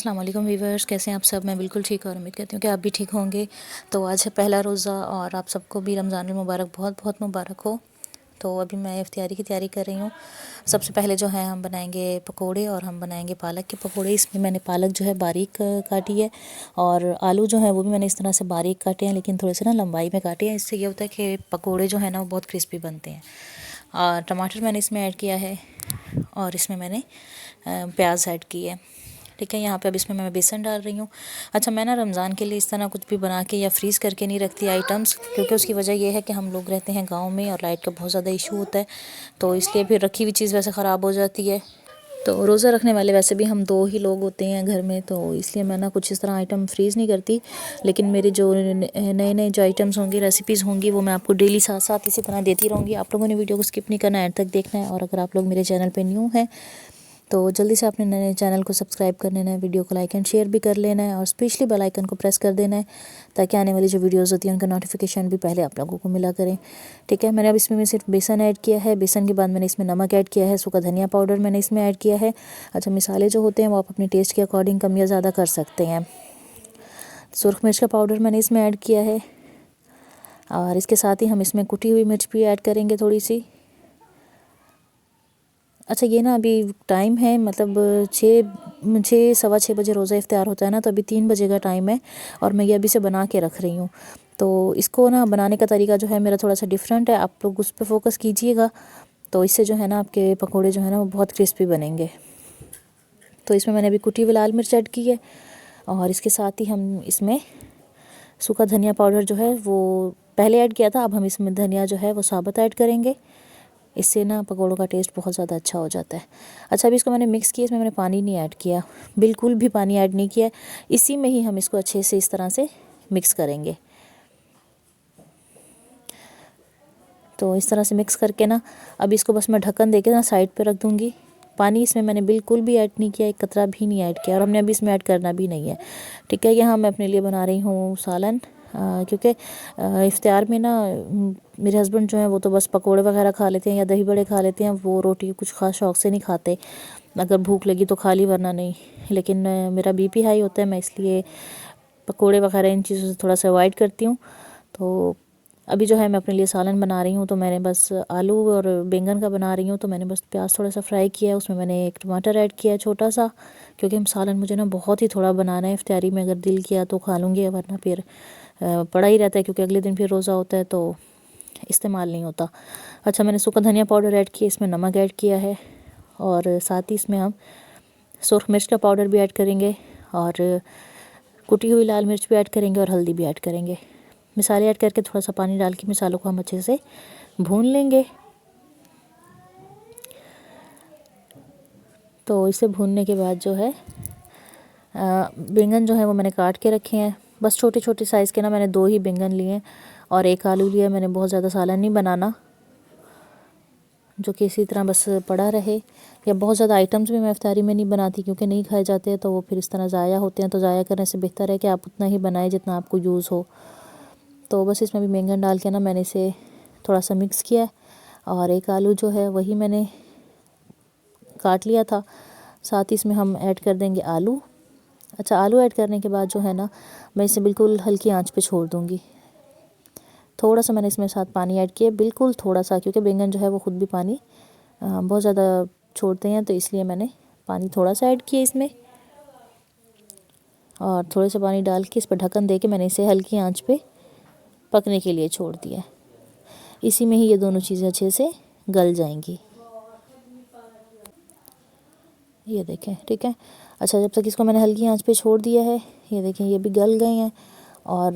अस्सलाम वालेकुम वीवर्स, कैसे हैं आप सब। मैं बिल्कुल ठीक और उम्मीद करती हूँ कि आप भी ठीक होंगे। तो आज है पहला रोज़ा और आप सबको भी रमज़ान मुबारक, बहुत बहुत मुबारक हो। तो अभी मैं इफ्तियारी की तैयारी कर रही हूँ। सबसे पहले जो है हम बनाएंगे पकोड़े और हम बनाएंगे पालक के पकोड़े। इसमें मैंने पालक जो है बारीक काटी है और आलू जो है वो भी मैंने इस तरह से बारीक काटे हैं, लेकिन थोड़े से ना लंबाई में काटे हैं। इससे ये होता है कि पकोड़े जो है ना वो बहुत क्रिस्पी बनते हैं। और टमाटर मैंने इसमें ऐड किया है और इसमें मैंने प्याज ऐड की है। ठीक है, यहाँ पे अब इसमें मैं बेसन डाल रही हूँ। अच्छा, मैं ना रमज़ान के लिए इस तरह कुछ भी बना के या फ्रीज़ करके नहीं रखती आइटम्स, क्योंकि उसकी वजह यह है कि हम लोग रहते हैं गांव में और लाइट का बहुत ज़्यादा इशू होता है, तो इसलिए फिर रखी हुई चीज़ वैसे ख़राब हो जाती है। तो रोज़ा रखने वाले वैसे भी हम 2 ही लोग होते हैं घर में, तो इसलिए मैं ना कुछ इस तरह आइटम फ्रीज़ नहीं करती। लेकिन मेरे जो नए नए जो आइटम्स होंगे, रेसिपीज़ होंगी, वो मैं आपको डेली साथ साथ इसी तरह देती रहूँगी। आप लोगों ने वीडियो को स्किप नहीं करना, एंड तक देखना है। और अगर आप लोग मेरे चैनल पर न्यू हैं तो जल्दी से अपने नए चैनल को सब्सक्राइब कर लेना है, वीडियो को लाइक एंड शेयर भी कर लेना है और स्पेशली बेल आइकन को प्रेस कर देना है, ताकि आने वाली जो वीडियोस होती हैं उनका नोटिफिकेशन भी पहले आप लोगों को मिला करें। ठीक है, मैंने अब इसमें सिर्फ बेसन ऐड किया है। बेसन के बाद मैंने इसमें नमक ऐड किया है, सूखा धनिया पाउडर मैंने इसमें ऐड किया है। अच्छा, मसाले जो होते हैं वो आप अपने टेस्ट के अकॉर्डिंग कम या ज़्यादा कर सकते हैं। सुरख मिर्च का पाउडर मैंने इसमें ऐड किया है और इसके साथ ही हम इसमें कुटी हुई मिर्च भी ऐड करेंगे थोड़ी सी। अच्छा, ये ना अभी टाइम है, मतलब 6 सवा 6 बजे रोज़ा इफ्तार होता है ना, तो अभी 3 बजे का टाइम है और मैं ये अभी से बना के रख रही हूँ। तो इसको ना बनाने का तरीका जो है मेरा थोड़ा सा डिफरेंट है, आप लोग उस पर फोकस कीजिएगा। तो इससे जो है ना आपके पकोड़े जो है ना वो बहुत क्रिस्पी बनेंगे। तो इसमें मैंने अभी कुटी हुई लाल मिर्च ऐड की है और इसके साथ ही हम इसमें सूखा धनिया पाउडर जो है वो पहले ऐड किया था, अब हम इसमें धनिया जो है वो साबुत ऐड करेंगे। इससे ना पकौड़ों का टेस्ट बहुत ज़्यादा अच्छा हो जाता है। अच्छा, अभी इसको मैंने मिक्स किया, इसमें मैंने पानी नहीं ऐड किया, बिल्कुल भी पानी ऐड नहीं किया। इसी में ही हम इसको अच्छे से इस तरह से मिक्स करेंगे। तो इस तरह से मिक्स करके ना अब इसको बस मैं ढक्कन देके ना साइड पे रख दूँगी। पानी इसमें मैंने बिल्कुल भी ऐड नहीं किया, एक कतरा भी नहीं ऐड किया और हमने अभी इसमें ऐड करना भी नहीं है। ठीक है, यहाँ मैं अपने लिए बना रही हूँ सालन, क्योंकि इफ्तार में ना मेरे हस्बैंड जो हैं वो तो बस पकोड़े वगैरह खा लेते हैं या दही बड़े खा लेते हैं, वो रोटी कुछ खास शौक से नहीं खाते। अगर भूख लगी तो खा ली, वरना नहीं। लेकिन मेरा बीपी हाई होता है, मैं इसलिए पकोड़े वगैरह इन चीज़ों से थोड़ा सा अवॉइड करती हूँ। तो अभी जो है मैं अपने लिए सालन बना रही हूँ, तो मैंने बस आलू और बैंगन का बना रही हूँ। तो मैंने बस प्याज थोड़ा सा फ्राई किया है, उसमें मैंने एक टमाटर ऐड किया है छोटा सा, क्योंकि हम सालन मुझे ना बहुत ही थोड़ा बनाना है इफ्तारी में। अगर दिल किया तो खा लूँगी, वरना फिर पड़ा ही रहता है, क्योंकि अगले दिन फिर रोज़ा होता है तो इस्तेमाल नहीं होता। अच्छा, मैंने सूखा धनिया पाउडर ऐड किया, इसमें नमक ऐड किया है और साथ ही इसमें हम सुरख मिर्च का पाउडर भी ऐड करेंगे और कुटी हुई लाल मिर्च भी ऐड करेंगे और हल्दी भी ऐड करेंगे। मसाले ऐड करके थोड़ा सा पानी डाल के मसालों को हम अच्छे से भून लेंगे। तो इसे भूनने के बाद जो है बैंगन जो है वो मैंने काट के रखे हैं, बस छोटे छोटे साइज़ के ना मैंने 2 ही बैंगन लिए और 1 आलू लिया। मैंने बहुत ज़्यादा सालन नहीं बनाना, जो कि इसी तरह बस पड़ा रहे। या बहुत ज़्यादा आइटम्स भी मैं इफ्तारी में नहीं बनाती, क्योंकि नहीं खाए जाते हैं तो वो फिर इस तरह ज़ाया होते हैं। तो ज़ाया करने से बेहतर है कि आप उतना ही बनाएं जितना आपको यूज़ हो। तो बस इसमें भी बैंगन डाल के ना मैंने इसे थोड़ा सा मिक्स किया और 1 आलू जो है वही मैंने काट लिया था। साथ ही इसमें हम ऐड कर देंगे आलू। अच्छा, आलू ऐड करने के बाद जो है ना मैं इसे बिल्कुल हल्की आंच पे छोड़ दूँगी। थोड़ा सा मैंने इसमें साथ पानी ऐड किया, बिल्कुल थोड़ा सा, क्योंकि बैंगन जो है वो ख़ुद भी पानी बहुत ज़्यादा छोड़ते हैं, तो इसलिए मैंने पानी थोड़ा सा ऐड किया इसमें। और थोड़े से पानी डाल के इस पर ढक्कन दे के मैंने इसे हल्की आंच पे पकने के लिए छोड़ दिया। इसी में ही ये दोनों चीज़ें अच्छे से गल जाएंगी। ये देखें, ठीक है। अच्छा, जब तक इसको मैंने हल्की आंच पे छोड़ दिया है, ये देखें ये भी गल गए हैं। और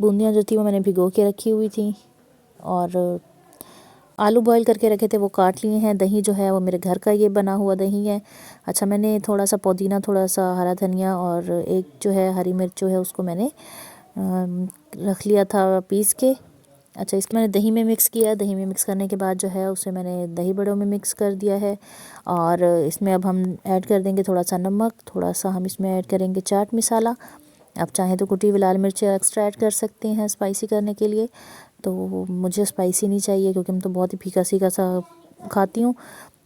बूंदियाँ जो थी वो मैंने भिगो के रखी हुई थी और आलू बॉईल करके रखे थे वो काट लिए हैं। दही जो है वो मेरे घर का ये बना हुआ दही है। अच्छा, मैंने थोड़ा सा पुदीना, थोड़ा सा हरा धनिया और एक जो है हरी मिर्च जो है उसको मैंने रख लिया था पीस के। अच्छा, इसको मैंने दही में मिक्स किया। दही में मिक्स करने के बाद जो है उसे मैंने दही बड़ों में मिक्स कर दिया है और इसमें अब हम ऐड कर देंगे थोड़ा सा नमक, थोड़ा सा हम इसमें ऐड करेंगे चाट मसाला। आप चाहें तो कुटी हुई लाल मिर्च एक्स्ट्रा ऐड कर सकते हैं स्पाइसी करने के लिए। तो मुझे स्पाइसी नहीं चाहिए, क्योंकि मैं तो बहुत ही फीका सीका सा खाती हूँ,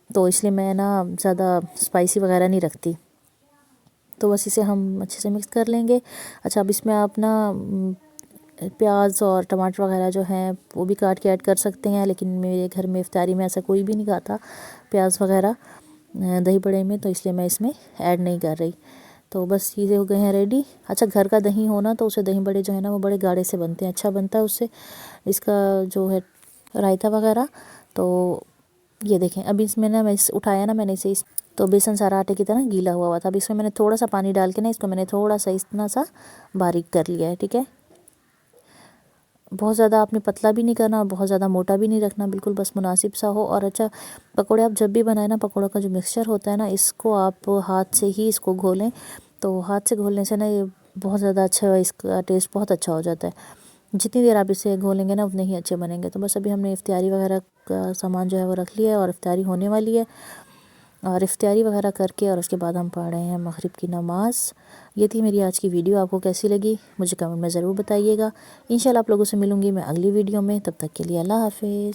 तो इसलिए मैं ना ज़्यादा स्पाइसी वगैरह नहीं रखती। तो बस इसे हम अच्छे से मिक्स कर लेंगे। अच्छा, अब इसमें आप ना प्याज और टमाटर वगैरह जो हैं वो भी काट के ऐड कर सकते हैं, लेकिन मेरे घर में इफ्तारी में ऐसा कोई भी नहीं खाता प्याज वगैरह दही बड़े में, तो इसलिए मैं इसमें ऐड नहीं कर रही। तो बस चीज़ें हो गए हैं रेडी। अच्छा, घर का दही होना तो उसे दही बड़े जो है ना वो बड़े गाढ़े से बनते हैं, अच्छा बनता है उससे, इसका जो है रायता वगैरह। तो ये देखें, अभी इसमें ना उठाया ना मैंने इसे, तो बेसन सारा आटे की तरह गीला हुआ था। अब इसमें मैंने थोड़ा सा पानी डाल के ना इसको मैंने थोड़ा सा इतना सा बारीक कर लिया है, ठीक है। बहुत ज़्यादा आपने पतला भी नहीं करना और बहुत ज़्यादा मोटा भी नहीं रखना, बिल्कुल बस मुनासिब सा हो। और अच्छा, पकोड़े आप जब भी बनाए ना, पकोड़ों का जो मिक्सचर होता है ना, इसको आप हाथ से ही इसको घोलें। तो हाथ से घोलने से ना ये बहुत ज़्यादा अच्छा, इसका टेस्ट बहुत अच्छा हो जाता है। जितनी देर आप इसे घोलेंगे ना उतने ही अच्छे बनेंगे। तो बस अभी हमने इफ्तारी वगैरह का सामान जो है वो रख लिया है और इफ्तारी होने वाली है। और इफ्तारी वगैरह करके और उसके बाद हम पढ़ रहे हैं मगरिब की नमाज़। ये थी मेरी आज की वीडियो, आपको कैसी लगी मुझे कमेंट में ज़रूर बताइएगा। इंशाल्लाह आप लोगों से मिलूँगी मैं अगली वीडियो में, तब तक के लिए अल्लाह हाफ़िज़।